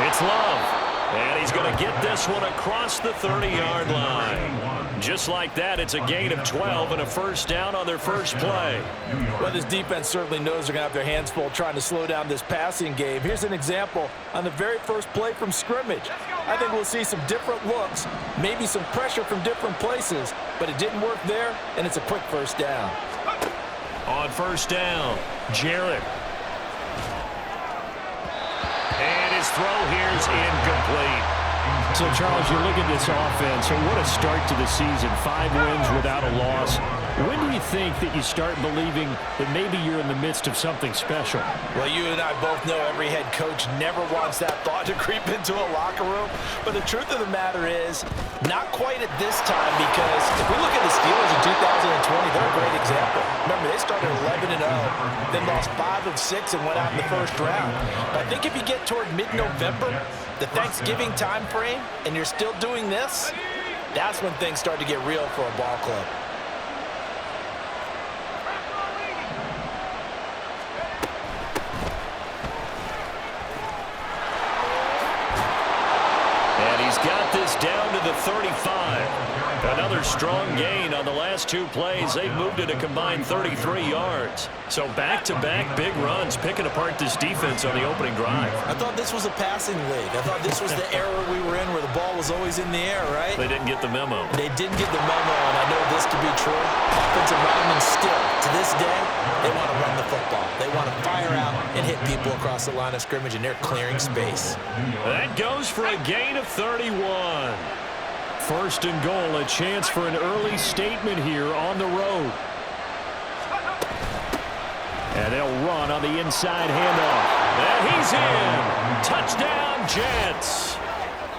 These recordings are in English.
It's Love. And he's going to get this one across the 30-yard line. Just like that, it's a gain of 12 and a first down on their first play. Well, this defense certainly knows they're going to have their hands full trying to slow down this passing game. Here's an example on the very first play from scrimmage. I think we'll see some different looks, maybe some pressure from different places, but it didn't work there, and it's a quick first down. On first down, Jarrett. And his throw here is incomplete. So, Charles, you look at this offense, and what a start to the season. 5 wins without a loss. When do you think that you start believing that maybe you're in the midst of something special? Well, you and I both know every head coach never wants that thought to creep into a locker room. But the truth of the matter is, not quite at this time, because if we look at the Steelers in 2020, they're a great example. Remember, they started 11-0, then lost 5 of 6 and went out in the first round. But I think if you get toward mid-November, the Thanksgiving time frame, and you're still doing this, that's when things start to get real for a ball club. And he's got this down to the 35. Another strong gain on the last 2 plays. They've moved it a combined 33 yards. So back-to-back big runs, picking apart this defense on the opening drive. I thought this was a passing league. I thought this was the era we were in where the ball was always in the air, right? They didn't get the memo. They didn't get the memo, and I know this to be true. Offensive linemen still, to this day, they want to run the football. They want to fire out and hit people across the line of scrimmage, and they're clearing space. That goes for a gain of 31. First and goal, a chance for an early statement here on the road. And they'll run on the inside handoff. And he's in. Touchdown, Jets.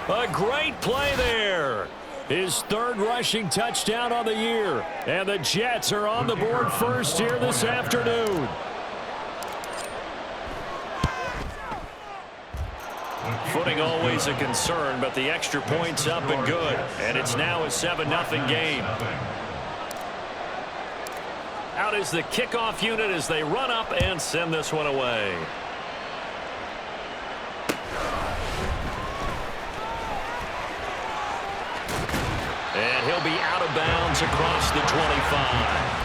A great play there. His 3rd rushing touchdown on the year. And the Jets are on the board first here this afternoon. Footing always a concern, but the extra point's up and good. And it's now a 7-0 game. Out is the kickoff unit as they run up and send this one away. And he'll be out of bounds across the 25.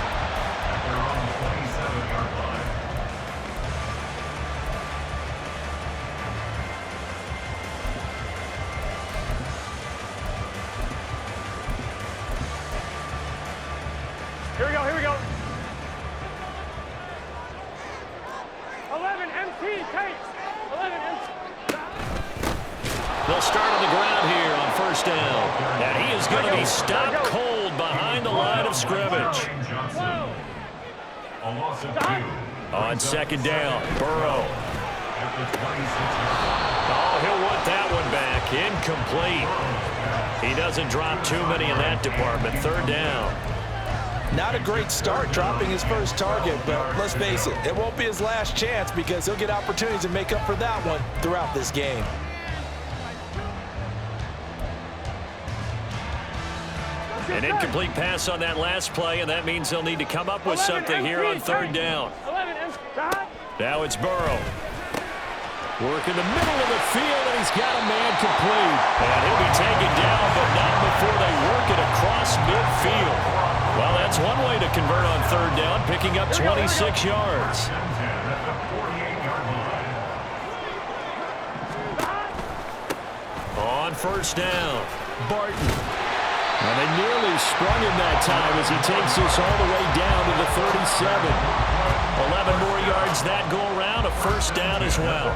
Here we go. 11 MT takes. 11 MT. They'll start on the ground here on first down. And he is going to be stopped cold behind the line of scrimmage. On second down, Burrow. Oh, he'll want that one back. Incomplete. He doesn't drop too many in that department. 3rd down. Not a great start dropping his first target, but let's face it, it won't be his last chance because he'll get opportunities to make up for that one throughout this game. An incomplete pass on that last play, and that means they'll need to come up with something here on 3rd down. Now it's Burrow. Work in the middle of the field, and he's got a man complete. And he'll be taken down, but not before they work it across midfield. Well, that's one way to convert on 3rd down, picking up 26 yards. On first down, Barton. And they nearly sprung him that time as he takes this all the way down to the 37. 11 more yards that go around, a first down as well.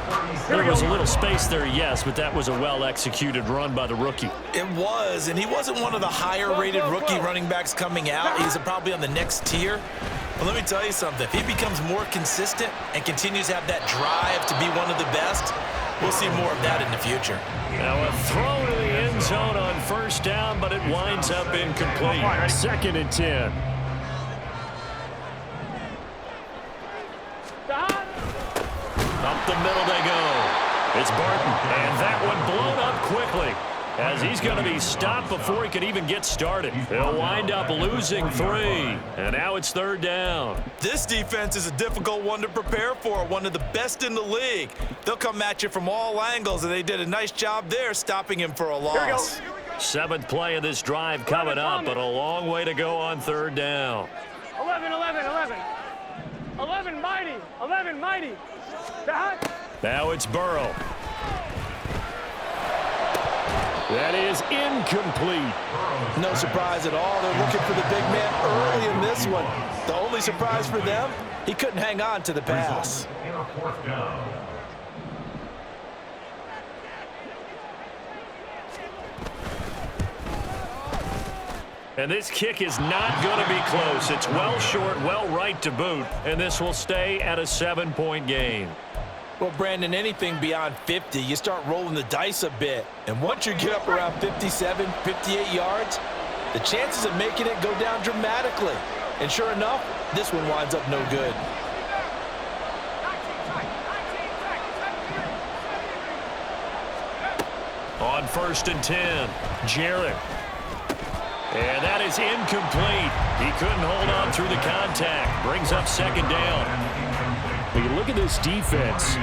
There was a little space there, yes, but that was a well-executed run by the rookie. It was, and he wasn't one of the higher-rated rookie running backs coming out. He's probably on the next tier. But let me tell you something. If he becomes more consistent and continues to have that drive to be one of the best, we'll see more of that in the future. Now a throw to the end zone on first down, but it winds up incomplete. 2nd and 10. Up the middle they go. It's Barton, and that one blown up quickly. as he's going to be stopped before he can even get started. He'll wind up losing 3, and now it's 3rd down. This defense is a difficult one to prepare for, one of the best in the league. They'll come at you from all angles, and they did a nice job there stopping him for a loss. 7th play of this drive coming up, but a long way to go on 3rd down. 11, 11, 11. 11 mighty, 11 mighty. Now it's Burrow. That is incomplete. No surprise at all. They're looking for the big man early in this one. The only surprise for them, he couldn't hang on to the pass. And this kick is not going to be close. It's well short, well right to boot, and this will stay at a 7-point game. Well, Brandon, anything beyond 50, you start rolling the dice a bit. And once you get up around 57, 58 yards, the chances of making it go down dramatically. And sure enough, this one winds up no good. On 1st and 10, Jarrett. And that is incomplete. He couldn't hold on through the contact. Brings up 2nd down. When you look at this defense,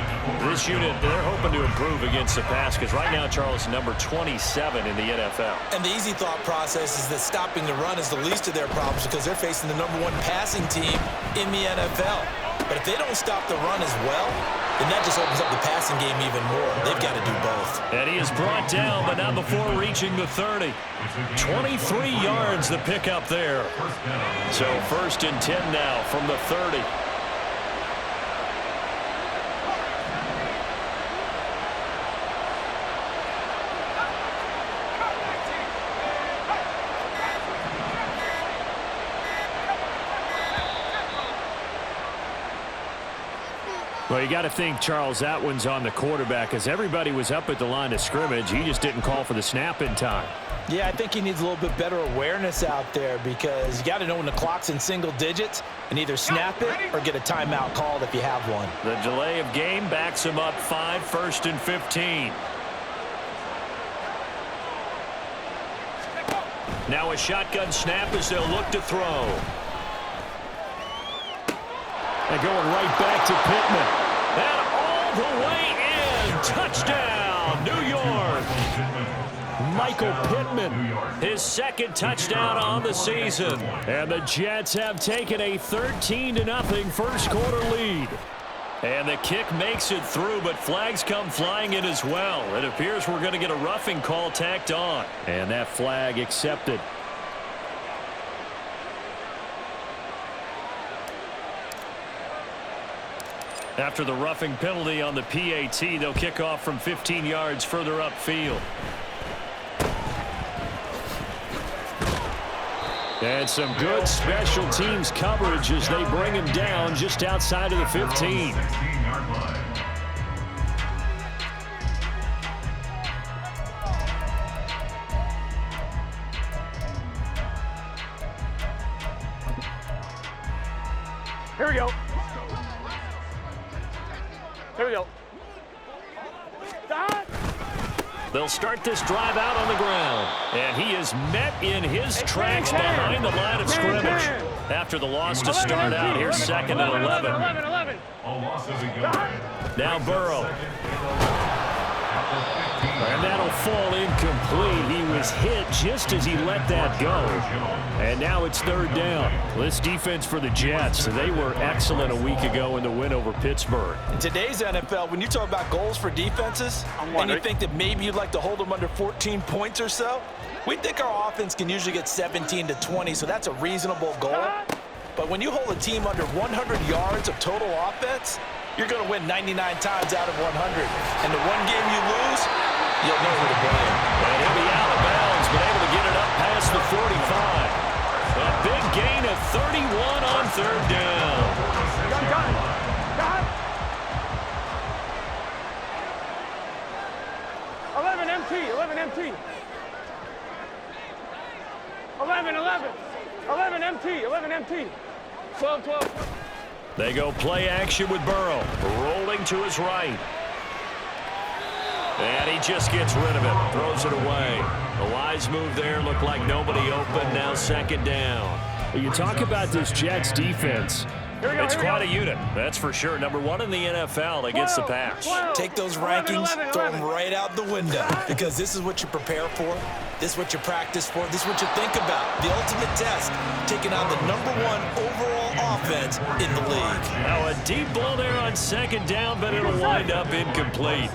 this unit, they're hoping to improve against the pass because right now, Charles, number 27 in the NFL. And the easy thought process is that stopping the run is the least of their problems because they're facing the #1 passing team in the NFL. But if they don't stop the run as well, then that just opens up the passing game even more. They've got to do both. And he is brought down, but not before reaching the 30. 23 yards the pickup there. So 1st and 10 now from the 30. well, you got to think, Charles, that one's on the quarterback as everybody was up at the line of scrimmage. He just didn't call for the snap in time. Yeah, I think he needs a little bit better awareness out there because you got to know when the clock's in single digits and either snap it or get a timeout called if you have one. The delay of game backs him up 5, 1st and 15. Now a shotgun snap as they'll look to throw. And going right back to Pittman. And all the way in. Touchdown, New York. Michael Pittman. His 2nd touchdown on the season. And the Jets have taken a 13-0 first quarter lead. And the kick makes it through, but flags come flying in as well. It appears we're going to get a roughing call tacked on. And that flag accepted. After the roughing penalty on the PAT, they'll kick off from 15 yards further upfield. And some good special teams coverage as they bring him down just outside of the 15. Here we go. Here we go. Stop. They'll start this drive out on the ground. And he is met in his tracks behind the line of scrimmage. After the loss to start out, here's 2nd and 11. 11. Now Burrow. And that'll fall incomplete. He was hit just as he let that go. And now it's 3rd down. This defense for the Jets, they were excellent a week ago in the win over Pittsburgh. In today's NFL, when you talk about goals for defenses, and you think that maybe you'd like to hold them under 14 points or so, we think our offense can usually get 17 to 20, so that's a reasonable goal. But when you hold a team under 100 yards of total offense, you're going to win 99 times out of 100. And the one game you lose, you'll know who to blame. And he'll be out of bounds, but able to get it up past the 45. A big gain of 31 on 3rd down. Got it. 11 MT. 11 MT. 11 MT. 11 MT. 12. They go play action with Burrow, rolling to his right. And he just gets rid of it, throws it away. A wise move there, looked like nobody open, now second down. You talk about this Jets defense. It's quite a unit, that's for sure. Number one in the NFL against the pass. Take those rankings, throw them right out the window, because this is what you prepare for, this is what you practice for, this is what you think about. The ultimate test, taking on the #1 overall offense in the league. Now a deep ball there on second down, but it'll wind up incomplete.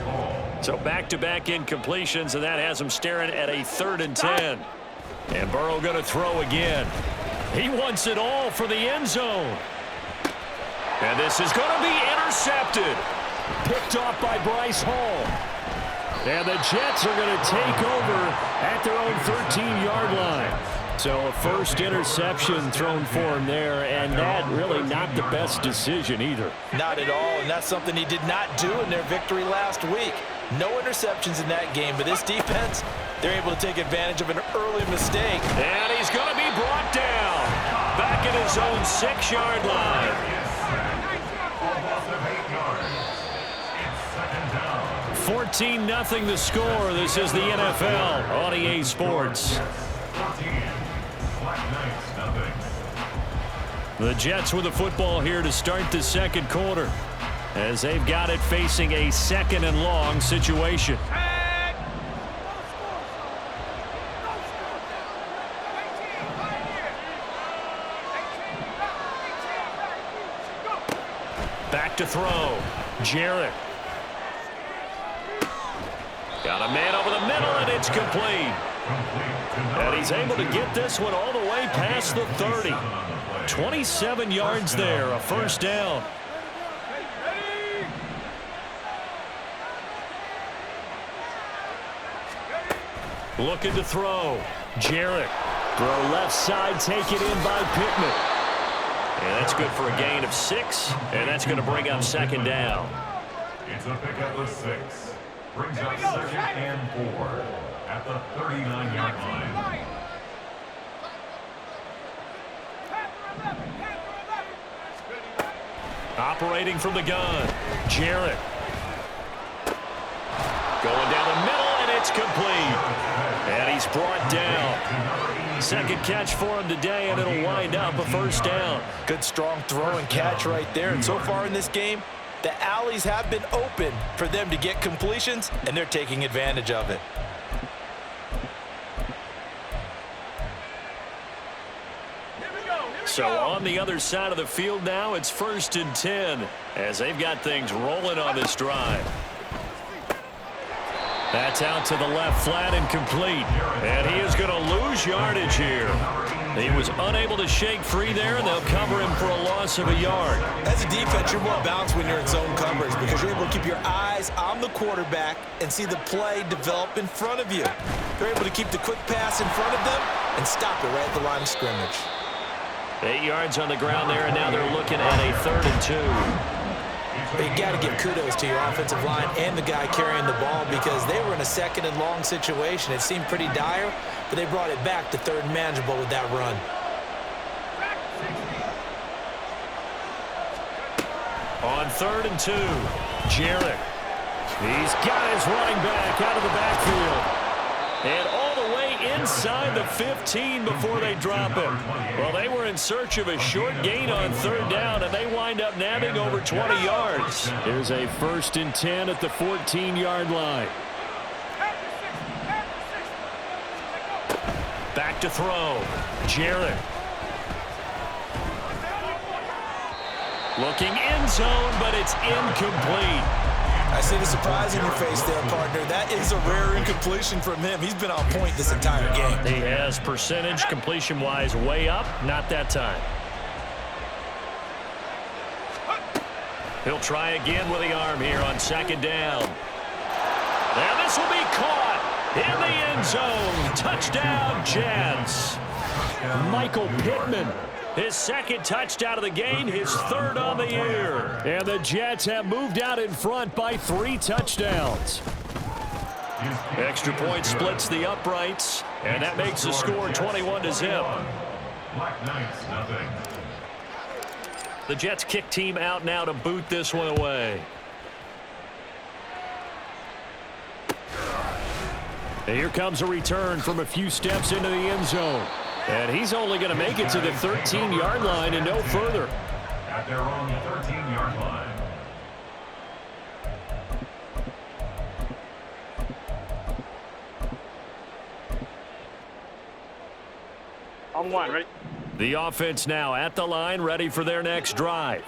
So back-to-back incompletions, and that has him staring at a 3rd and 10. And Burrow going to throw again. He wants it all for the end zone. And this is going to be intercepted. Picked off by Bryce Hall. And the Jets are going to take over at their own 13-yard line. So a first interception thrown for him there, and that really not the best decision either. Not at all, and that's something he did not do in their victory last week. No interceptions in that game, but this defense, they're able to take advantage of an early mistake. And he's going to be brought down back at his own 6-yard line. 14-0 the score. This is the NFL on EA Sports. The Jets with the football here to start the second quarter, as they've got it facing a 2nd and long situation. Back to throw. Jarrett. Got a man over the middle, and it's complete. And he's able to get this one all the way past the 30. 27 yards there, a first down. Looking to throw. Jarrett. Throw left side, take it in by Pittman. And that's good for a gain of 6, and that's going to bring up second down. It's a pick up of 6. Brings up 2nd and 4 at the 39-yard line. Operating from the gun. Jarrett. Going down the middle, and it's complete. And he's brought down. Second catch for him today, and it'll wind up a first down. Good strong throw and catch right there. And so far in this game, the alleys have been open for them to get completions, and they're taking advantage of it. So on the other side of the field now, it's 1st and 10 as they've got things rolling on this drive. That's out to the left flat and complete. And he is going to lose yardage here. He was unable to shake free there, and they'll cover him for a loss of a yard. As a defense, you're more balanced when you're in zone coverage because you're able to keep your eyes on the quarterback and see the play develop in front of you. They're able to keep the quick pass in front of them and stop it right at the line of scrimmage. 8 yards on the ground there, and now they're looking at a 3rd and 2. You got to give kudos to your offensive line and the guy carrying the ball because they were in a 2nd and long situation. It seemed pretty dire, but they brought it back to 3rd and manageable with that run. On 3rd and 2, Jarrett. He's got his running back out of the backfield. And all the way inside the 15 before they drop him. Well, they were in search of a short gain on 3rd down, and they wind up nabbing over 20 yards. Here's a 1st and 10 at the 14-yard line. Back to throw. Jarrett. Looking end zone, but it's incomplete. I see the surprise in your face there, partner. That is a rare incompletion from him. He's been on point this entire game. He has percentage completion-wise way up. Not that time. He'll try again with the arm here on 2nd down. And this will be caught in the end zone. Touchdown, Jets. Michael Pittman. His 2nd touchdown of the game, his 3rd on the year. And the Jets have moved out in front by 3 touchdowns. Extra point splits the uprights, and that makes the score 21-0. Black Knights, nothing. The Jets kick team out now to boot this one away. And here comes a return from a few steps into the end zone. And he's only going to make it to the 13-yard line and no further. At their own 13-yard line. On one, ready? The offense now at the line, ready for their next drive.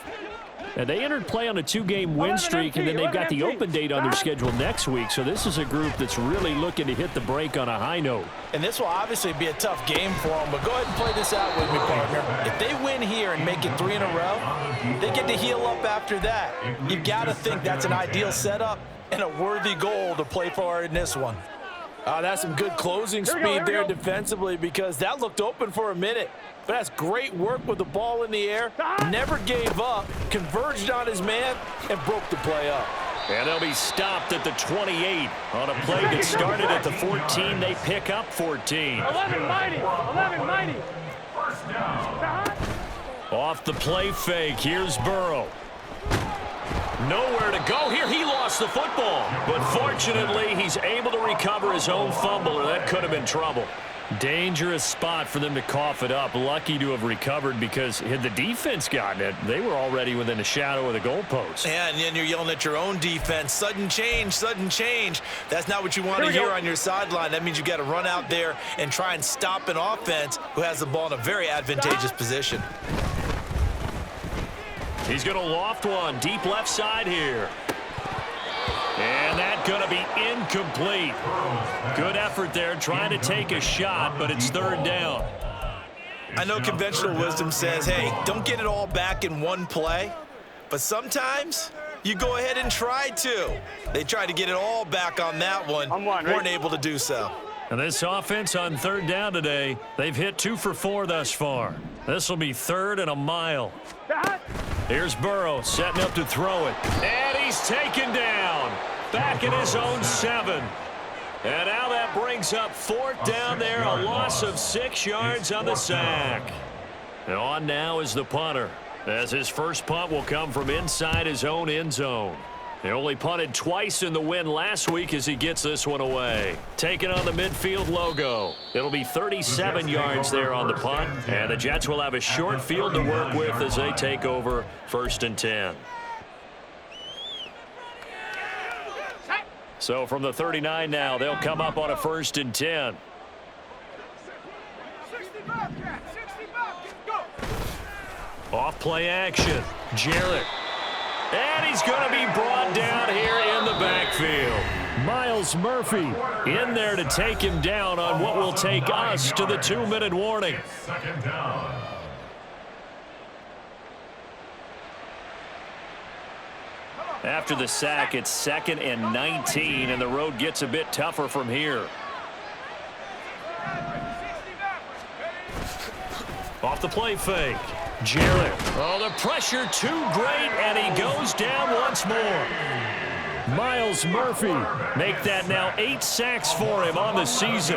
And they entered play on a 2-game win streak, and then they've got the open date on their schedule next week. So this is a group that's really looking to hit the break on a high note. And this will obviously be a tough game for them, but go ahead and play this out with me, partner. If they win here and make it 3 in a row, they get to heal up after that. You've got to think that's an ideal setup and a worthy goal to play for in this one. That's some good closing speed there defensively, because that looked open for a minute. But that's great work with the ball in the air. Never gave up, converged on his man, and broke the play up. And they'll be stopped at the 28 on a play that started at the 14. They pick up 14. 11 mighty. 11 mighty. First down. Off the play fake, here's Burrow. Nowhere to go here. He lost the football. But fortunately, he's able to recover his own fumble, or that could have been trouble. Dangerous spot for them to cough it up. Lucky to have recovered, because had the defense gotten it, they were already within a shadow of the goalpost. Yeah, and then you're yelling at your own defense. Sudden change, sudden change. That's not what you want to hear on your sideline. That means you've got to run out there and try and stop an offense who has the ball in a very advantageous position. He's going to loft one deep left side here. And that's going to be incomplete. Good effort there trying to take a shot, but it's 3rd down. I know conventional wisdom says, hey, don't get it all back in one play. But sometimes you go ahead and try to. They tried to get it all back on that one. Weren't able to do so. And this offense on 3rd down today, they've hit 2 for 4 thus far. This will be 3rd and a mile. Here's Burrow setting up to throw it. And he's taken down. Back in his own 7. And now that brings up 4th down there. A loss of 6 yards on the sack. And on now is the punter, as his first punt will come from inside his own end zone. He only punted twice in the win last week as he gets this one away. Taking on the midfield logo. It'll be 37 yards there on the punt. And the Jets will have a short field to work with as they take over 1st and 10. So from the 39 now, they'll come up on a 1st and 10. Off play action. Jarrett. And he's going to be brought down here in the backfield. Miles Murphy in there to take him down on what will take us to the 2-minute warning. 2nd down. After the sack, it's 2nd and 19, and the road gets a bit tougher from here. Off the play fake. Jarrett. Oh, the pressure too great, and he goes down once more. Miles Murphy make that now 8 sacks for him on the season.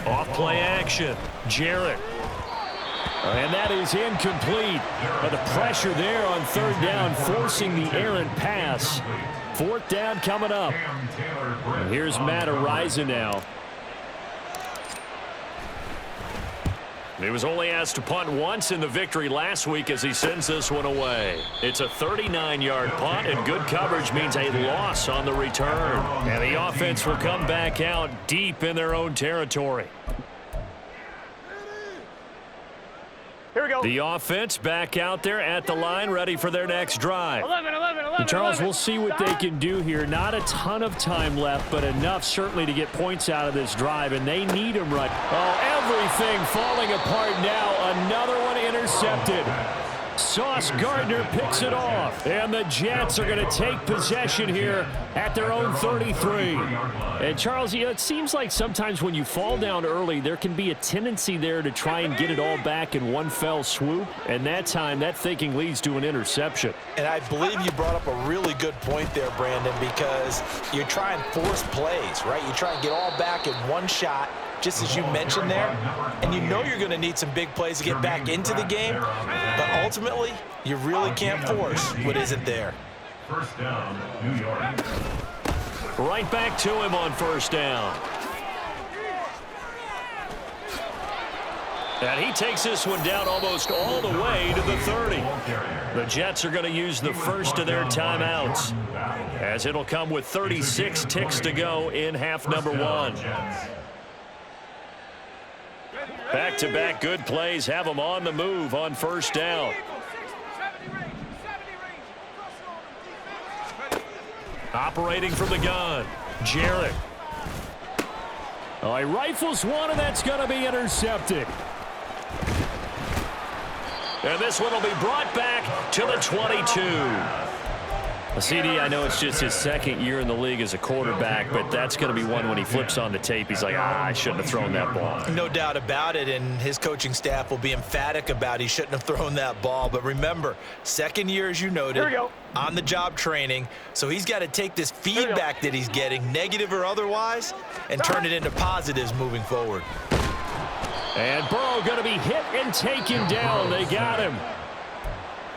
Off play action. Jarrett. And that is incomplete. But the pressure there on 3rd down, forcing the errant pass. 4th down coming up. And here's Matt Araiza now. He was only asked to punt once in the victory last week as he sends this one away. It's a 39-yard punt, and good coverage means a loss on the return. And the offense will come back out deep in their own territory. Here we go. The offense back out there at the line, ready for their next drive. 11. And Charles, we'll see what they can do here. Not a ton of time left, but enough certainly to get points out of this drive, and they need them right. Oh, everything falling apart now. Another one intercepted. Sauce Gardner picks it off, and the Jets are going to take possession here at their own 33. And Charles, it seems like sometimes when you fall down early, there can be a tendency there to try and get it all back in one fell swoop, and that time that thinking leads to an interception. And I believe you brought up a really good point there, Brandon, because you try and force plays, right? You try and get all back in one shot, just as you mentioned there, and you know you're going to need some big plays to get back into the game, but ultimately, you really can't force what isn't there. First down, New York. Right back to him on first down. And he takes this one down almost all the way to the 30. The Jets are going to use the first of their timeouts, as it'll come with 36 ticks to go in half number one. Back-to-back good plays have them on the move on first down. Operating from the gun, Jarrett. Oh, he rifles one, and that's going to be intercepted. And this one will be brought back to the 22. CD, I know it's just his second year in the league as a quarterback, but that's going to be one when he flips on the tape, he's like, I shouldn't have thrown that ball. No doubt about it, and his coaching staff will be emphatic about he shouldn't have thrown that ball. But remember, second year, as you noted, on-the-job training, so he's got to take this feedback that he's getting, negative or otherwise, and turn it into positives moving forward. And Burrow going to be hit and taken down. They got him.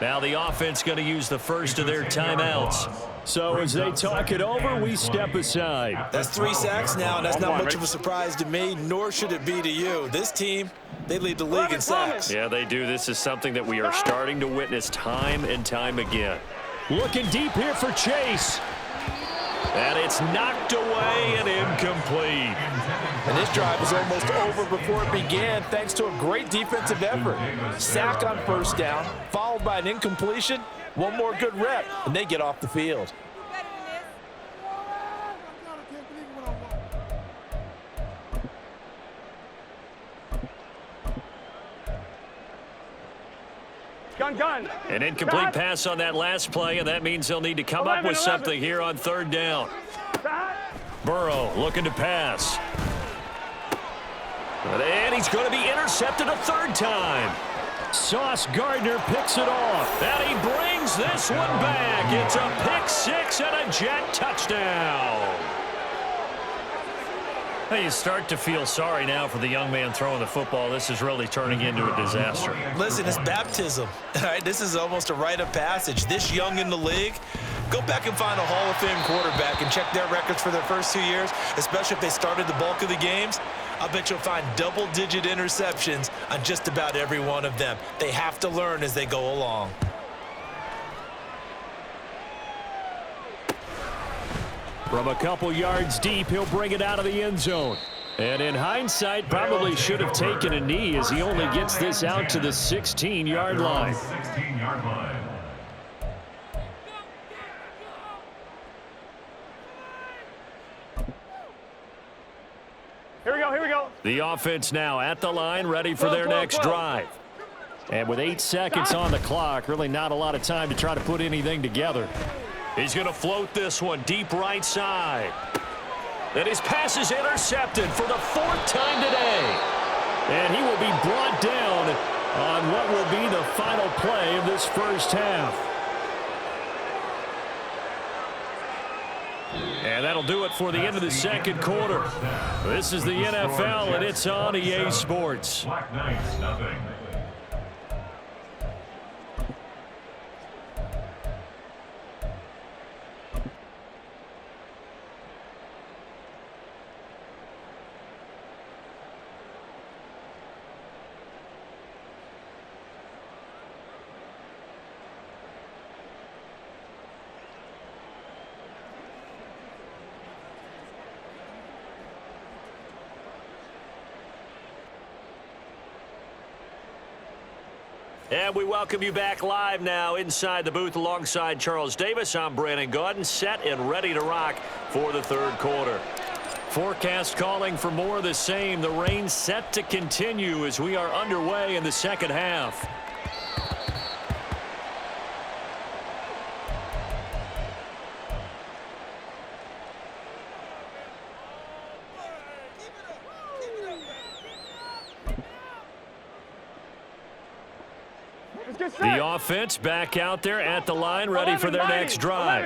Now the offense going to use the first of their timeouts. So as they talk it over, we step aside. That's 3 sacks now, and that's not much of a surprise to me, nor should it be to you. This team, they lead the league in sacks. Yeah, they do. This is something that we are starting to witness time and time again. Looking deep here for Chase. And it's knocked away and incomplete. And this drive was almost over before it began, thanks to a great defensive effort. Sack on first down, followed by an incompletion. One more good rep, and they get off the field. Gun. An incomplete pass on that last play, and that means they'll need to come up with something here on third down. Burrow looking to pass. And he's going to be intercepted a third time. Sauce Gardner picks it off. And he brings this one back. It's a pick six and a Jet touchdown. You start to feel sorry now for the young man throwing the football. This is really turning into a disaster. Listen, it's baptism. All right, this is almost a rite of passage. This young in the league, go back and find a Hall of Fame quarterback and check their records for their first 2 years, especially if they started the bulk of the games. I bet you'll find double-digit interceptions on just about every one of them. They have to learn as they go along. From a couple yards deep, he'll bring it out of the end zone. And in hindsight, probably should have taken a knee as he only gets this out to the 16-yard line. 16-yard line. Here we go. The offense now at the line, ready for their next drive. And with 8 seconds on the clock, really not a lot of time to try to put anything together. He's going to float this one deep right side. And his pass is intercepted for the 4th time today. And he will be brought down on what will be the final play of this first half. And that'll do it for the end of the second quarter. This is the NFL, and it's on EA Sports. Black Knights, nothing. And we welcome you back live now inside the booth alongside Charles Davis. I'm Brandon Gaudin, set and ready to rock for the third quarter. Forecast calling for more of the same. The rain set to continue as we are underway in the second half. The offense back out there at the line, ready for their next drive.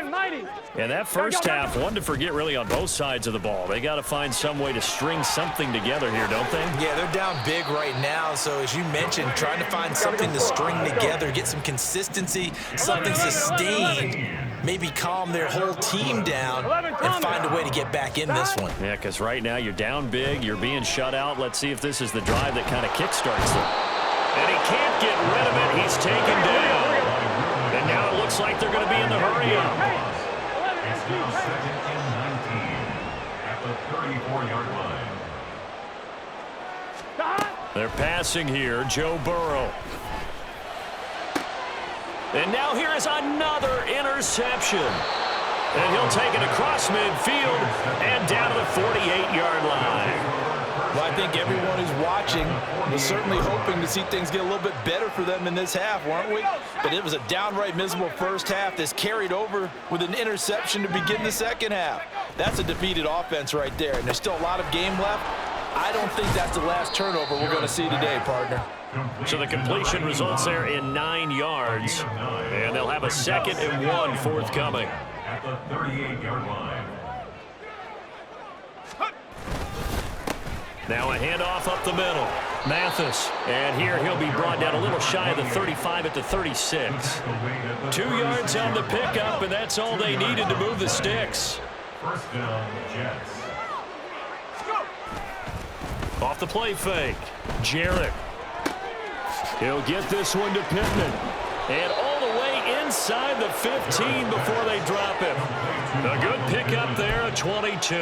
And that first half, one to forget really on both sides of the ball. They got to find some way to string something together here, don't they? Yeah, they're down big right now. So as you mentioned, trying to find something to string together, get some consistency, something sustained maybe calm their whole team down and find a way to get back in this one. Yeah, because right now you're down big, you're being shut out. Let's see if this is the drive that kind of kickstarts them. And he can't get rid of it. He's taken down. And now it looks like they're going to be in the hurry-up. It's now second and 19 at the 34-yard line. They're passing here, Joe Burrow. And now here is another interception. And he'll take it across midfield and down to the 48-yard line. Well, I think everyone who's watching was certainly hoping to see things get a little bit better for them in this half, weren't we? But it was a downright miserable first half that's carried over with an interception to begin the second half. That's a defeated offense right there, and there's still a lot of game left. I don't think that's the last turnover we're going to see today, partner. So the completion results there in 9 yards, and they'll have a 2nd and 1 forthcoming. At the 38-yard line. Now a handoff up the middle. Mathis, and here he'll be brought down a little shy of the 35 at the 36. 2 yards on the pickup, and that's all they needed to move the sticks. First down, Jets. Off the play fake. Jarrett. He'll get this one to Pittman. And all the way inside the 15 before they drop him. A good pickup there at 22.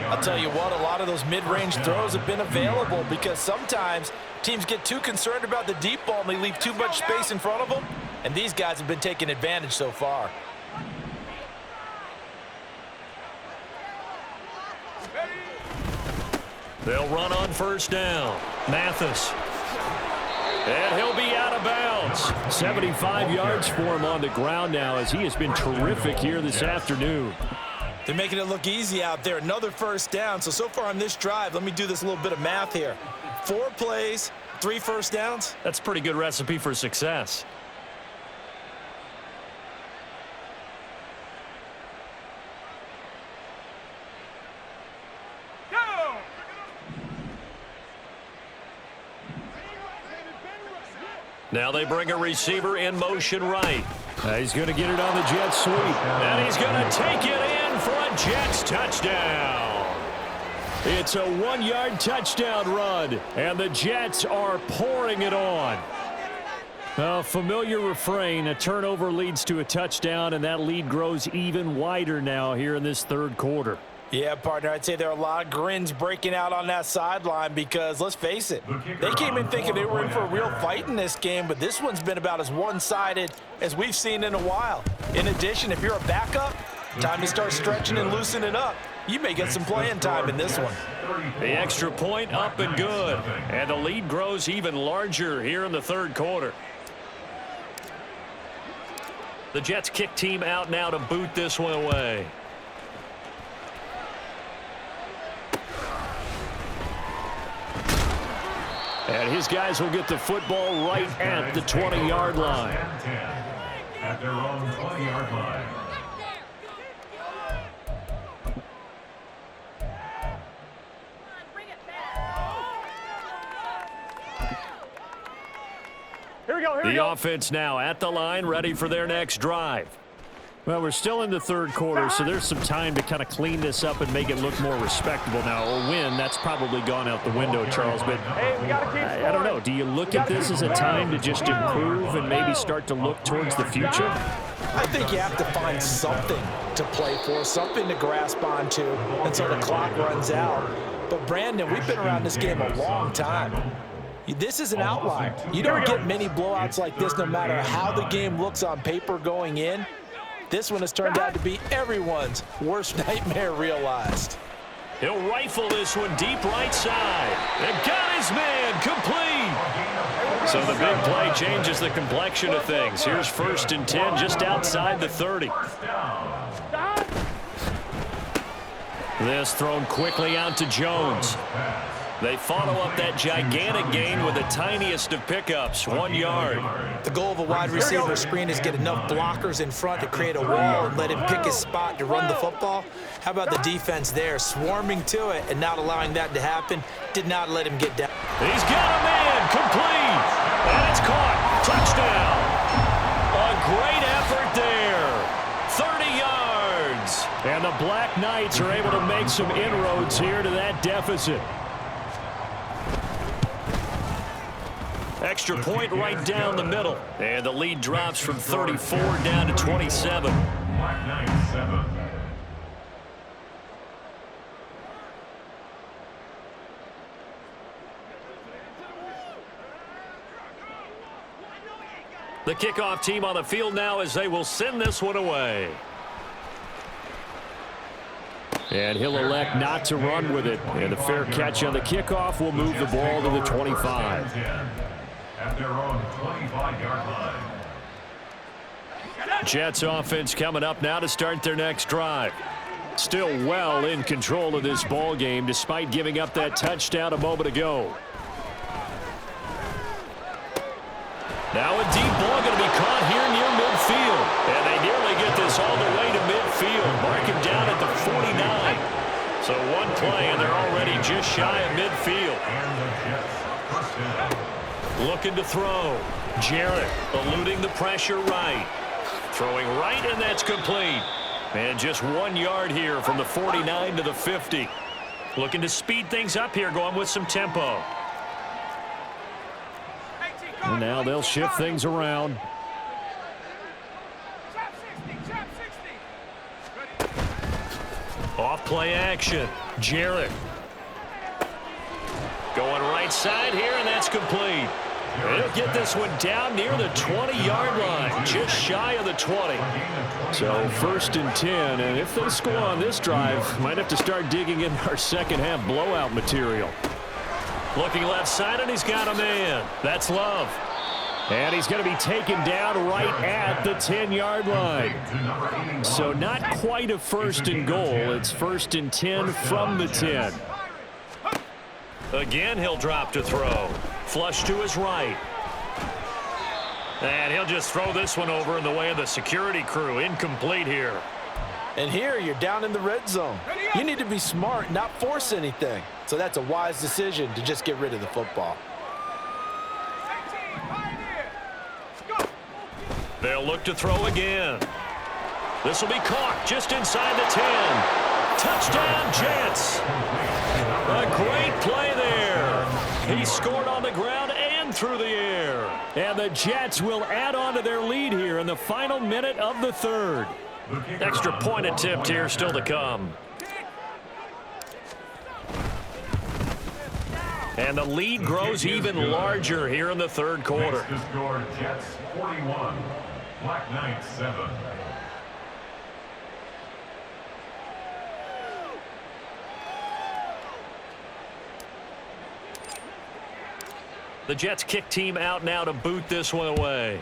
I'll tell you what, a lot of those mid-range throws have been available because sometimes teams get too concerned about the deep ball and they leave too much space in front of them. And these guys have been taking advantage so far. They'll run on first down. Mathis. And he'll be out of bounds. 75 yards for him on the ground now as he has been terrific here this afternoon. They're making it look easy out there. Another first down. So far on this drive, let me do this little bit of math here. 4 plays, 3 first downs. That's a pretty good recipe for success. Now they bring a receiver in motion right. He's going to get it on the jet sweep. And he's going to take it in for a Jets touchdown. It's a 1-yard touchdown run, and the Jets are pouring it on. A familiar refrain, a turnover leads to a touchdown, and that lead grows even wider now here in this third quarter. Yeah, partner, I'd say there are a lot of grins breaking out on that sideline because, let's face it, they came in thinking they were in for a real fight in this game, but this one's been about as one-sided as we've seen in a while. In addition, if you're a backup, time to start stretching and loosening up. You may get some playing time in this one. The extra point up and good, and the lead grows even larger here in the third quarter. The Jets kick team out now to boot this one away. And his guys will get the football right at the 20-yard line. At their own 20-yard line. Here we go. The offense now at the line, ready for their next drive. Well, we're still in the third quarter, so there's some time to kind of clean this up and make it look more respectable now. Or win, that's probably gone out the window, Charles. But I don't know. Do you look at this as a time to just improve and maybe start to look towards the future? I think you have to find something to play for, something to grasp onto until the clock runs out. But, Brandon, we've been around this game a long time. This is an outlier. You don't get many blowouts like this no matter how the game looks on paper going in. This one has turned out to be everyone's worst nightmare realized. He'll rifle this one deep right side. And got his man complete. So the big play changes the complexion of things. Here's 1st and 10 just outside the 30. This thrown quickly out to Jones. They follow up that gigantic gain with the tiniest of pickups, 1 yard. The goal of a wide receiver screen is get enough blockers in front to create a wall and let him pick his spot to run the football. How about the defense there, swarming to it and not allowing that to happen? Did not let him get down. He's got a man, complete, and it's caught. Touchdown. A great effort there. And the Black Knights are able to make some inroads here to that deficit. Extra point right down the middle. And the lead drops from 34 down to 27. Black Knights 7. The kickoff team on the field now as they will send this one away. And he'll elect not to run with it. And the fair catch on the kickoff will move the ball to the 25. At their own 25-yard line. Jets offense coming up now to start their next drive. Still well in control of this ball game despite giving up that touchdown a moment ago. Now a deep ball going to be caught here near midfield. And they nearly get this all the way to midfield. Mark him down at the 49. So one play and they're already just shy of midfield. And the Jets first down. Looking to throw. Jarrett eluding the pressure right. Throwing right, and that's complete. And just 1 yard here from the 49 to the 50. Looking to speed things up here, going with some tempo. And now they'll shift things around. Off play action. Jarrett. Going right side here, and that's complete. They'll get this one down near the 20-yard line, just shy of the 20. So 1st and 10, and if they score on this drive, might have to start digging in our second-half blowout material. Looking left side, and he's got a man. That's Love. And he's going to be taken down right at the 10-yard line. So not quite a 1st and goal. It's 1st and 10 from the 10. Again, he'll drop to throw. Flush to his right. And he'll just throw this one over in the way of the security crew. Incomplete here. And here you're down in the red zone. You need to be smart, not force anything. So that's a wise decision to just get rid of the football. They'll look to throw again. This will be caught just inside the 10. Touchdown, Jets. A great play there. He scored on the ground and through the air. And the Jets will add on to their lead here in the final minute of the 3rd. Extra point attempt here still to come. And the lead grows even larger here in the 3rd quarter. Next to score, Jets 41, Black Knights 7. The Jets kick team out now to boot this one away.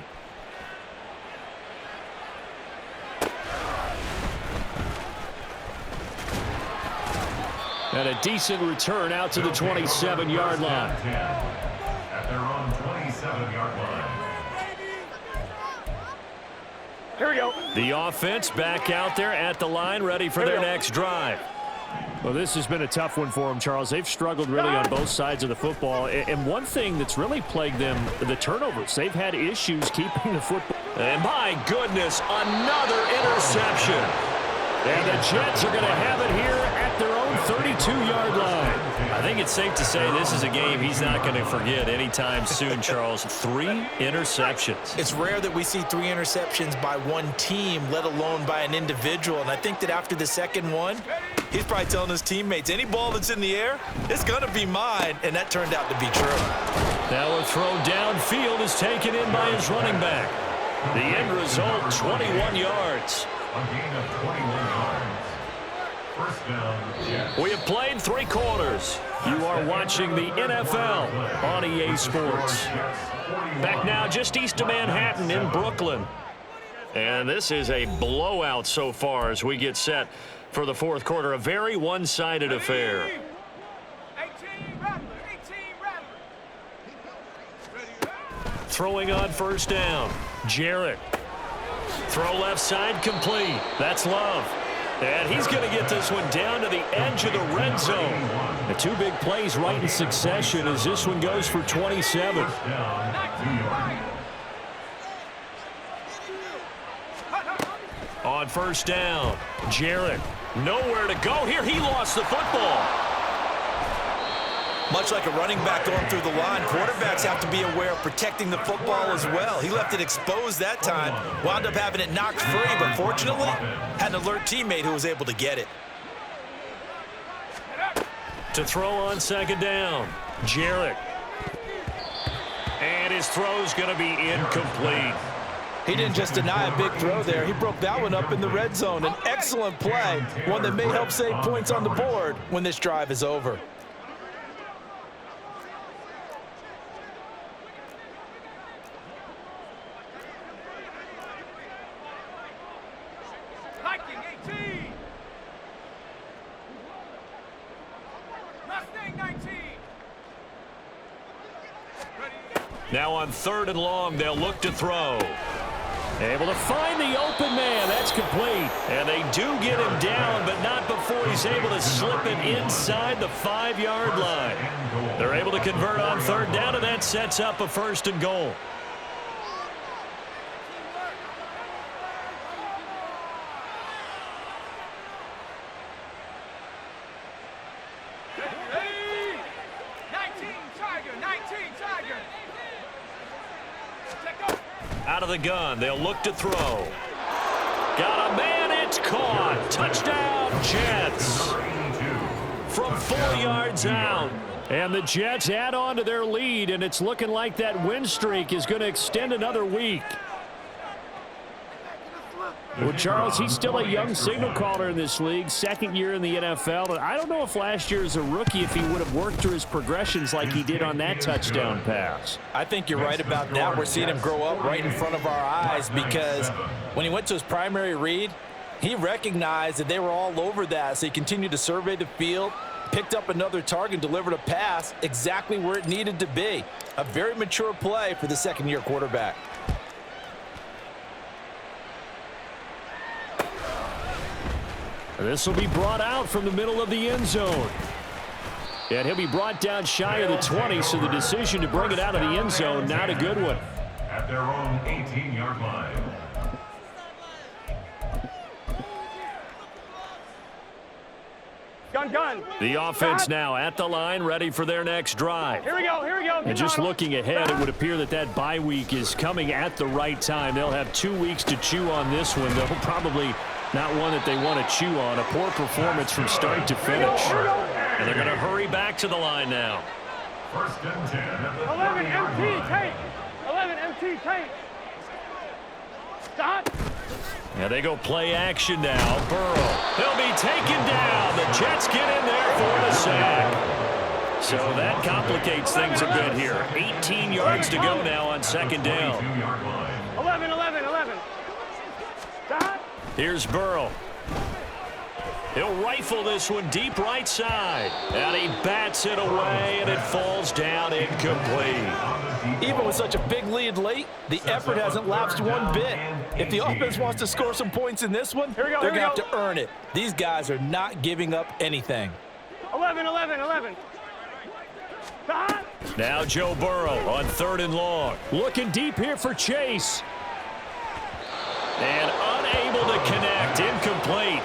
And a decent return out to the 27-yard line. At their own 27-yard line. Here we go. The offense back out there at the line, ready for their next drive. Well, this has been a tough one for them, Charles. They've struggled really on both sides of the football. And one thing that's really plagued them, the turnovers. They've had issues keeping the football. And my goodness, another interception. And the Jets are going to have it here at their own 32-yard line. I think it's safe to say this is a game he's not going to forget anytime soon, Charles. 3 interceptions. It's rare that we see 3 interceptions by one team, let alone by an individual. And I think that after the second one, he's probably telling his teammates, any ball that's in the air, it's going to be mine. And that turned out to be true. Now a throw downfield is taken in by his running back. The end result, 21 yards. A gain of 21 yards. First down, Jets. We have played 3 quarters. You are watching the NFL on EA Sports. Back now just east of Manhattan in Brooklyn. And this is a blowout so far as we get set for the 4th quarter. A very one-sided affair. Throwing on first down. Jarrett. Throw left side complete. That's Love. And he's going to get this one down to the edge of the red zone. The 2 big plays right in succession as this one goes for 27. on first down. Jarrett, nowhere to go here. He lost the football. Much like a running back going through the line, quarterbacks have to be aware of protecting the football as well. He left it exposed that time, wound up having it knocked free, but fortunately, had an alert teammate who was able to get it. To throw on second down, Jarrett. And his throw's going to be incomplete. He didn't just deny a big throw there. He broke that one up in the red zone. An excellent play, one that may help save points on the board when this drive is over. Now on third and long, they'll look to throw. Able to find the open man. That's complete. And they do get him down, but not before he's able to slip it inside the 5-yard line. They're able to convert on third down, and that sets up a first and goal. Out of the gun, they'll look to throw. Got a man, it's caught. Touchdown, Jets. From 4 yards out. And the Jets add on to their lead, and it's looking like that win streak is going to extend another week. Well, Charles, he's still a young signal caller in this league, second year in the NFL. But I don't know if last year as a rookie, if he would have worked through his progressions like he did on that touchdown pass. I think you're right about that. We're seeing him grow up right in front of our eyes because when he went to his primary read, he recognized that they were all over that. So he continued to survey the field, picked up another target, delivered a pass exactly where it needed to be. A very mature play for the second-year quarterback. This will be brought out from the middle of the end zone. And he'll be brought down shy of the 20, so the decision to bring it out of the end zone, not a good one. At their own 18-yard line. Gun. The offense now at the line, ready for their next drive. Here we go. And just looking ahead, it would appear that that bye week is coming at the right time. They'll have 2 weeks to chew on this one. They'll probably not one that they want to chew on. A poor performance from start to finish. And they're going to hurry back to the line now. First and 10 at the 11 30-yard MT line. tape. 11 MT tape. Stop. Yeah, they go play action now. Burrow. He'll be taken down. The Jets get in there for the sack. So that complicates things a bit here. 18 yards to go now on second down. 22-yard line. 11. Stop. Here's Burrow. He'll rifle this one deep right side. And he bats it away, and it falls down incomplete. Even with such a big lead late, the effort hasn't lapsed one bit. If the offense wants to score some points in this one, they're going to have to earn it. These guys are not giving up anything. 11. Stop. Now Joe Burrow on third and long. Looking deep here for Chase. And unable to connect, incomplete.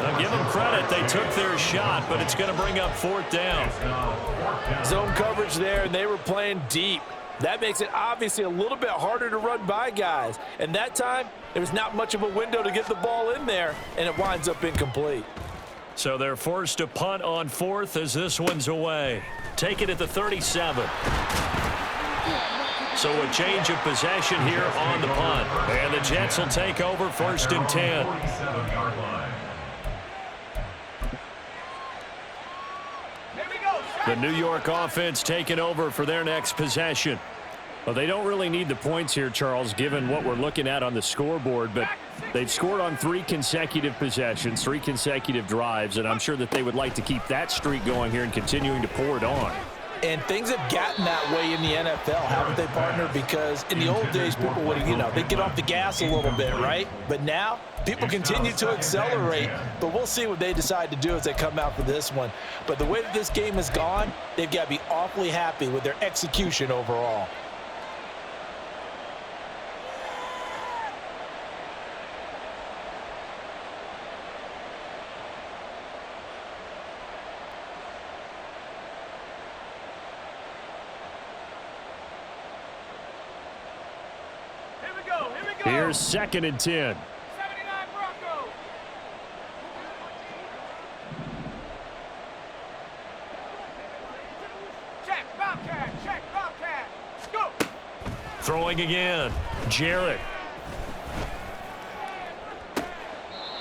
Now give them credit, they took their shot, but it's going to bring up fourth down. Zone coverage there, and they were playing deep. That makes it obviously a little bit harder to run by guys. And that time, there was not much of a window to get the ball in there, and it winds up incomplete. So they're forced to punt on fourth as this one's away. Take it at the 37. So a change of possession here on the punt. And the Jets will take over first and 10. 47-yard line. The New York offense taking over for their next possession. Well, they don't really need the points here, Charles, given what we're looking at on the scoreboard, but they've scored on 3 consecutive possessions, 3 consecutive drives, and I'm sure that they would like to keep that streak going here and continuing to pour it on. And things have gotten that way in the NFL, haven't they, partner? Because in the old days, people would, they'd get off the gas a little bit, right? But now, people continue to accelerate, but we'll see what they decide to do as they come out for this one. But the way that this game has gone, they've got to be awfully happy with their execution overall. Here's 2nd and 10. 79 Broncos. Check, Bobcat. Check, Bobcat. Go. Throwing again. Jarrett.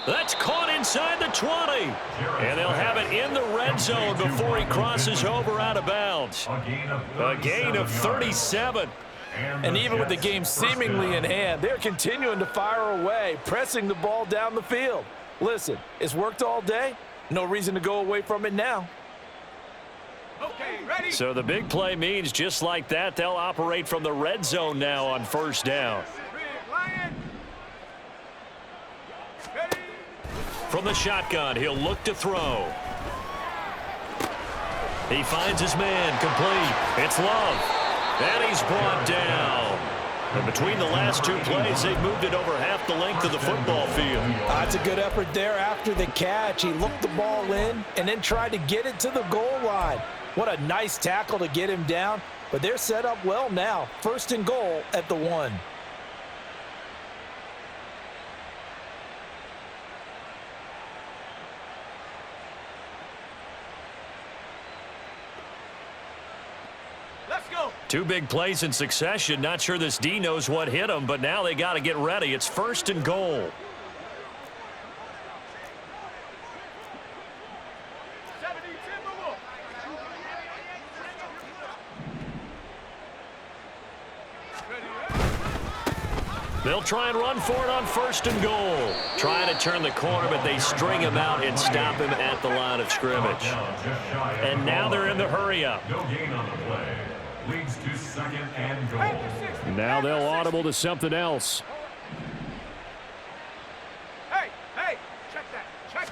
That's caught inside the 20. And they'll have it in the red zone before he crosses over out of bounds. A gain of 37. And even with the game seemingly in hand, they're continuing to fire away, pressing the ball down the field. Listen, it's worked all day. No reason to go away from it now. Okay, ready? So the big play means just like that, they'll operate from the red zone now on 1st down. Big Lion. Ready? From the shotgun, he'll look to throw. He finds his man, complete. It's Love. And he's brought down. And between the last 2 plays, they've moved it over half the length of the football field. That's a good effort there after the catch. He looked the ball in and then tried to get it to the goal line. What a nice tackle to get him down. But they're set up well now. 1st and goal at the 1. Let's go. 2 big plays in succession. Not sure this D knows what hit him, but now they got to get ready. It's 1st and goal. 70 Timberwolves. They'll try and run for it on 1st and goal. Trying to turn the corner, but they string him out and stop him at the line of scrimmage. And now they're in the hurry-up. No gain on the play. Leads to 2nd and goal. Now they'll audible to something else. Hey, check that. Check.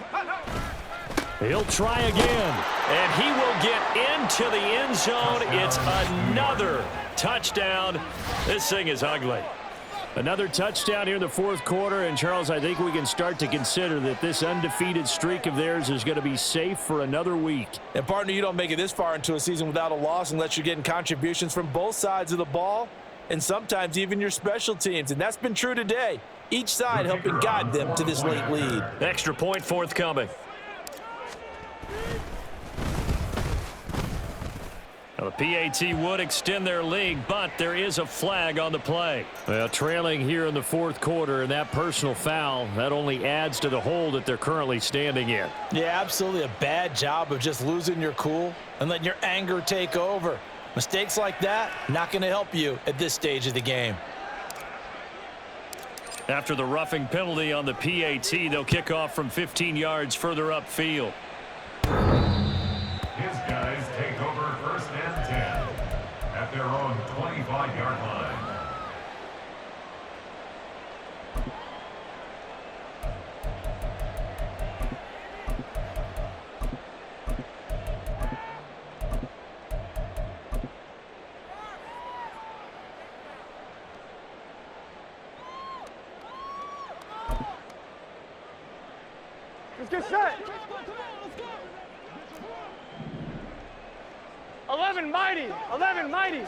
He'll try again, and he will get into the end zone. It's another touchdown. This thing is ugly. Another touchdown here in the 4th quarter, and Charles, I think we can start to consider that this undefeated streak of theirs is going to be safe for another week. And partner, you don't make it this far into a season without a loss unless you're getting contributions from both sides of the ball and sometimes even your special teams. And that's been true today. Each side helping guide them to this late lead. Extra point forthcoming. Now the PAT would extend their lead, but there is a flag on the play. Well, trailing here in the 4th quarter, and that personal foul, that only adds to the hole that they're currently standing in. Yeah, absolutely a bad job of just losing your cool and letting your anger take over. Mistakes like that, not going to help you at this stage of the game. After the roughing penalty on the PAT, they'll kick off from 15 yards further upfield. His guys take over 1st and 10 at their own 25-yard line. Let's get set. 11 mighty. 11 mighty.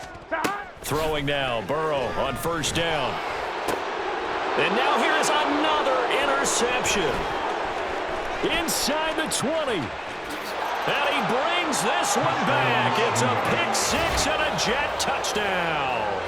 Throwing now, Burrow on 1st down. And now here's another interception. Inside the 20. And he brings this one back. It's a pick 6 and a Jet touchdown.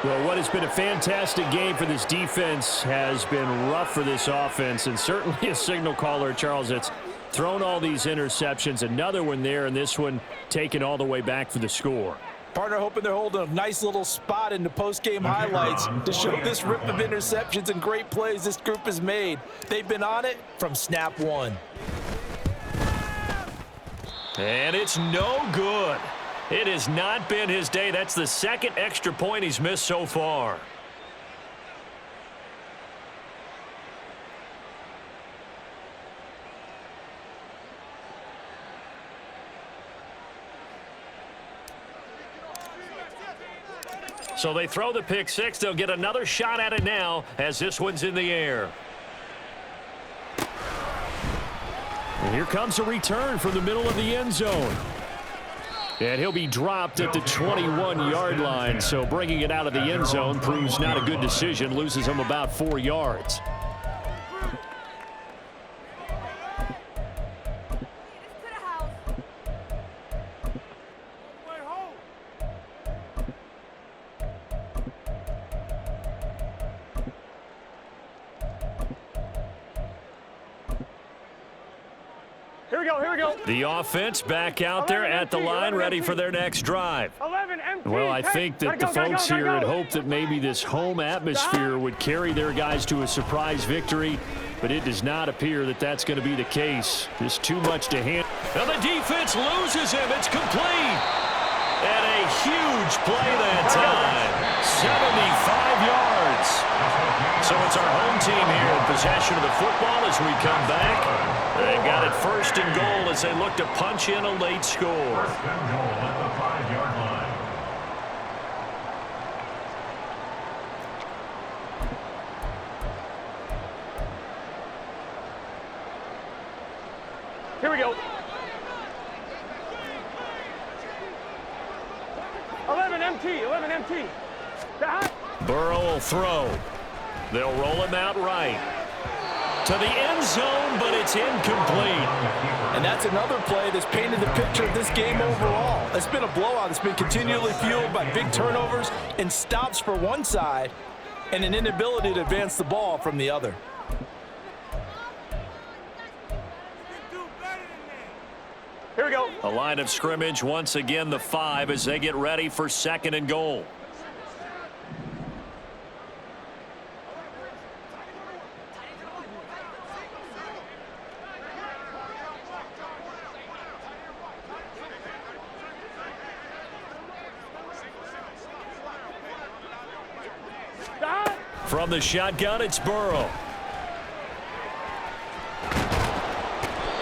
Well, what has been a fantastic game for this defense has been rough for this offense, and certainly a signal caller, Charles, that's thrown all these interceptions. Another one there, and this one taken all the way back for the score. Partner hoping they're holding a nice little spot in the post-game highlights to show this rip of interceptions and great plays this group has made. They've been on it from snap 1. And it's no good. It has not been his day. That's the 2nd extra point he's missed so far. So they throw the pick 6. They'll get another shot at it now as this one's in the air. And here comes a return from the middle of the end zone. And he'll be dropped at the 21-yard line. So bringing it out of the end zone proves not a good decision. Loses him about 4 yards. Here we go. The offense back out there at the line, ready for their next drive. 11 empty. Well, I think that the folks here had hoped that maybe this home atmosphere would carry their guys to a surprise victory, but it does not appear that that's going to be the case. Just too much to handle. And the defense loses him. It's complete. And a huge play that time. 75 yards. So it's our home team here in possession of the football as we come back. They got it 1st and goal as they look to punch in a late score. 1st and goal at the 5-yard line. Here we go. 11 empty. 11 empty. Burrow will throw. They'll roll him out right to the end zone, but it's incomplete. And that's another play that's painted the picture of this game overall. It's been a blowout. It's been continually fueled by big turnovers and stops for one side and an inability to advance the ball from the other. Here we go. A line of scrimmage once again, the 5 as they get ready for 2nd and goal. From the shotgun, it's Burrow.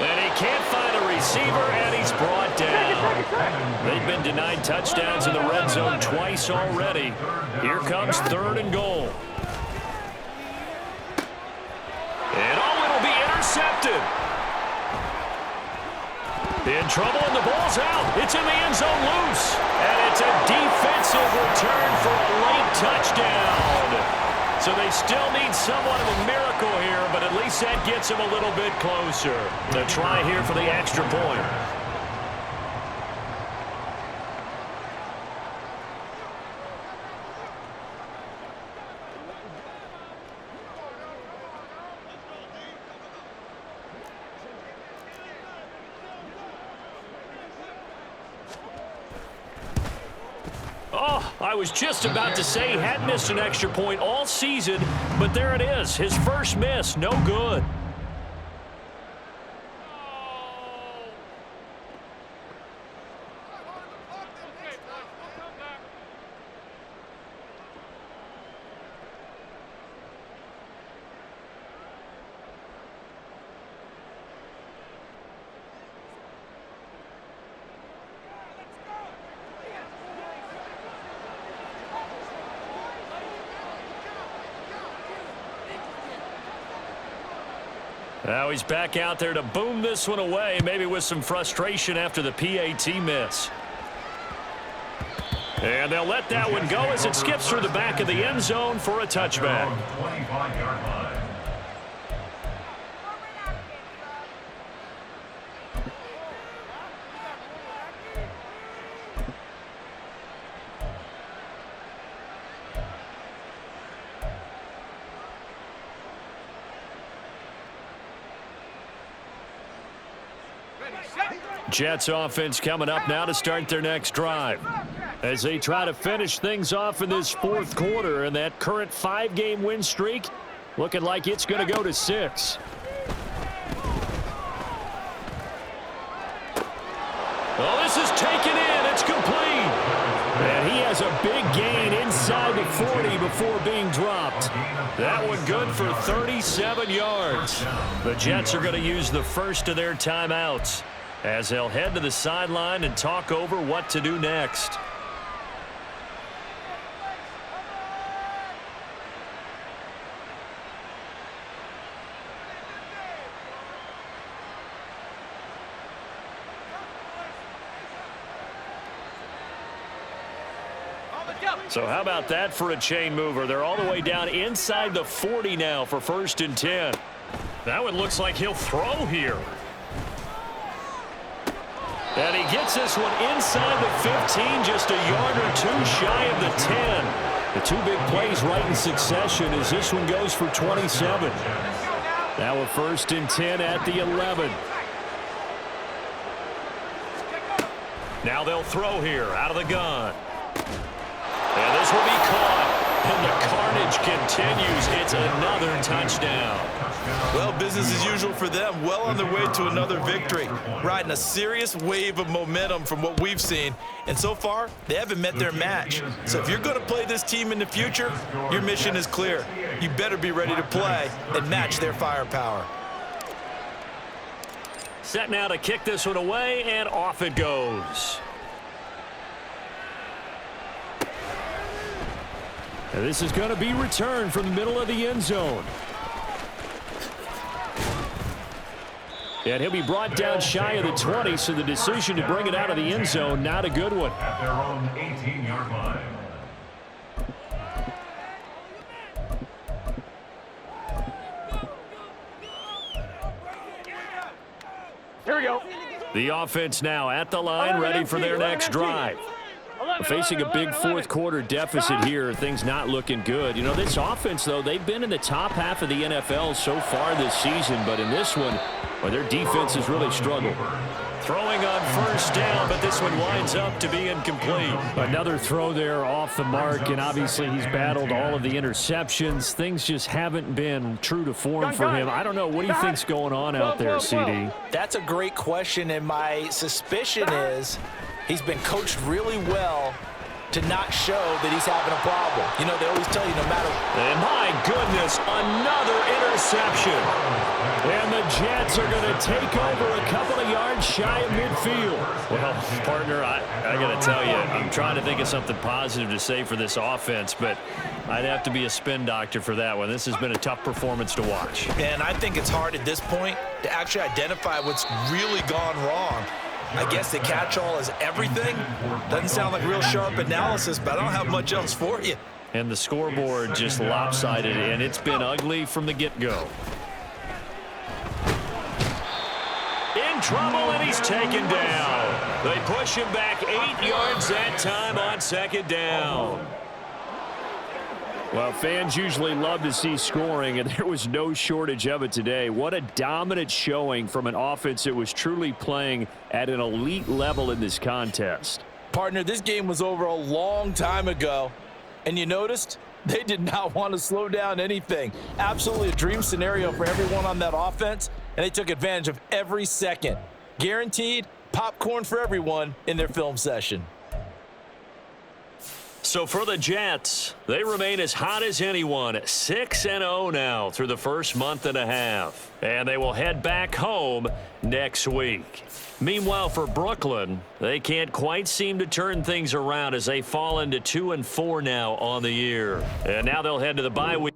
And he can't find a receiver, and he's brought down. They've been denied touchdowns in the red zone twice already. Here comes 3rd and goal. And it'll be intercepted. In trouble, and the ball's out. It's in the end zone loose. And it's a defensive return for a late touchdown. So they still need somewhat of a miracle here, but at least that gets them a little bit closer. The try here for the extra point. Oh, I was just about to say he hadn't missed an extra point all season, but there it is. His first miss, no good. Now he's back out there to boom this one away, maybe with some frustration after the PAT miss. And they'll let that one go as it skips through the back of the end zone for a touchback. 25-yard line. Jets offense coming up now to start their next drive as they try to finish things off in this 4th quarter, and that current 5-game win streak looking like it's going to go to 6. Oh, this is taken in. It's complete. And he has a big gain inside the 40 before being dropped. That one good for 37 yards. The Jets are going to use the first of their timeouts as they'll head to the sideline and talk over what to do next. So how about that for a chain mover? They're all the way down inside the 40 now for 1st and 10. That one looks like he'll throw here. And he gets this one inside the 15, just a yard or two shy of the 10. The two big plays right in succession as this one goes for 27. Now a 1st and 10 at the 11. Now they'll throw here out of the gun. And this will be caught. And the carnage continues. It's another touchdown. Well, business as usual for them. Well on their way to another victory. Riding a serious wave of momentum from what we've seen. And so far, they haven't met their match. So if you're going to play this team in the future, your mission is clear. You better be ready to play and match their firepower. Set now to kick this one away, and off it goes. And this is going to be returned from the middle of the end zone. And he'll be brought down shy of the 20, so the decision to bring it out of the end zone, not a good one. At their own 18-yard line. Here we go. The offense now at the line, ready for their next drive. Facing a big fourth quarter deficit here, things not looking good. You know, this offense, though, they've been in the top half of the NFL so far this season, but in this one, well, their defense has really struggled. Throwing on 1st down, but this one winds up to be incomplete. Another throw there off the mark, and obviously he's battled all of the interceptions. Things just haven't been true to form for him. I don't know. What do you think's going on out there, CD? That's a great question, and my suspicion is he's been coached really well to not show that he's having a problem. You know, they always tell you no matter. And my goodness, another interception. And the Jets are going to take over a couple of yards shy of midfield. Well, partner, I got to tell you, I'm trying to think of something positive to say for this offense, but I'd have to be a spin doctor for that one. This has been a tough performance to watch. And I think it's hard at this point to actually identify what's really gone wrong. I guess the catch-all is everything. Doesn't sound like real sharp analysis, but I don't have much else for you. And the scoreboard just lopsided, and it's been ugly from the get-go. In trouble, and he's taken down. They push him back 8 yards that time on 2nd down. Well, fans usually love to see scoring, and there was no shortage of it today. What a dominant showing from an offense that was truly playing at an elite level in this contest. Partner, this game was over a long time ago, and you noticed they did not want to slow down anything. Absolutely a dream scenario for everyone on that offense, and they took advantage of every second. Guaranteed popcorn for everyone in their film session. So for the Jets, they remain as hot as anyone, 6-0 now through the first month and a half. And they will head back home next week. Meanwhile, for Brooklyn, they can't quite seem to turn things around as they fall into 2-4 now on the year. And now they'll head to the bye week.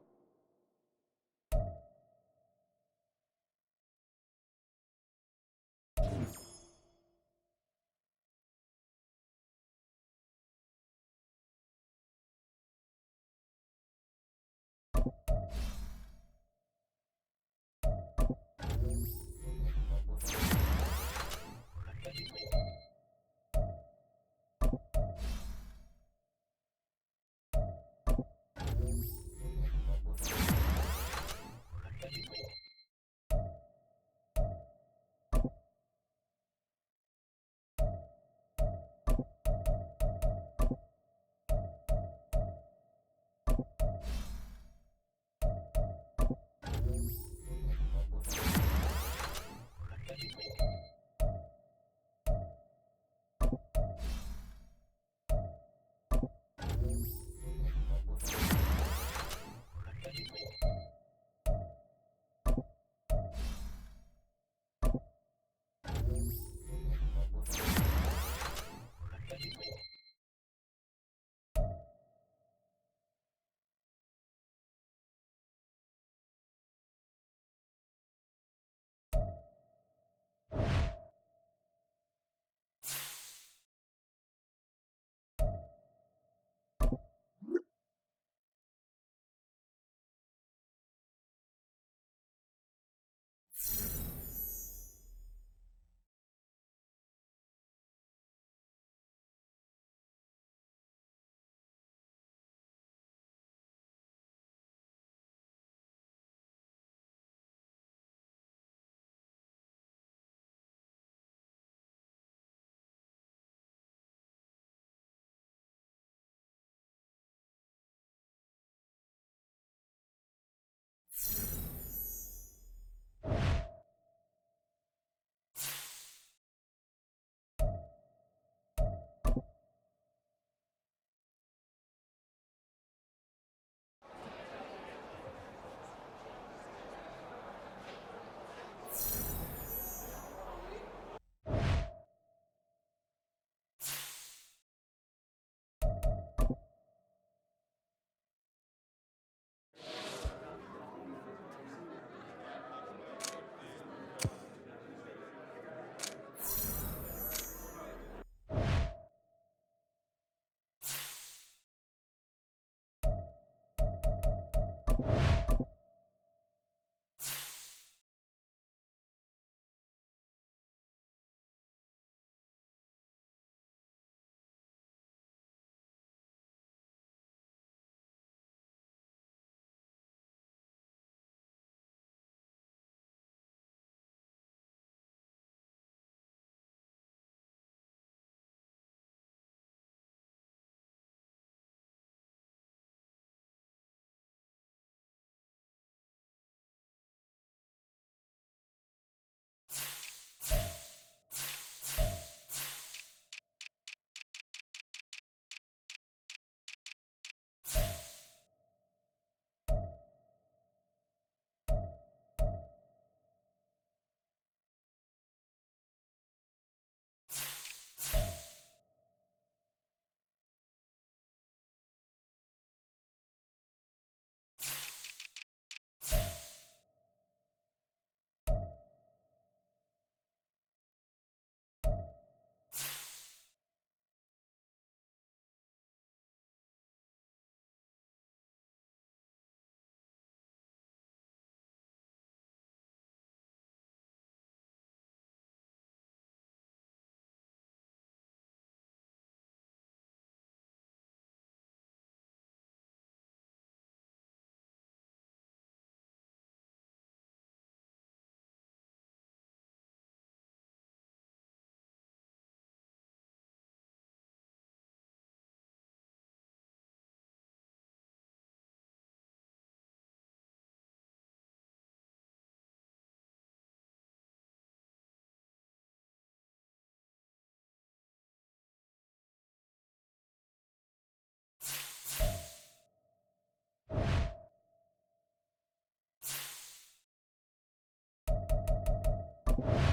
down.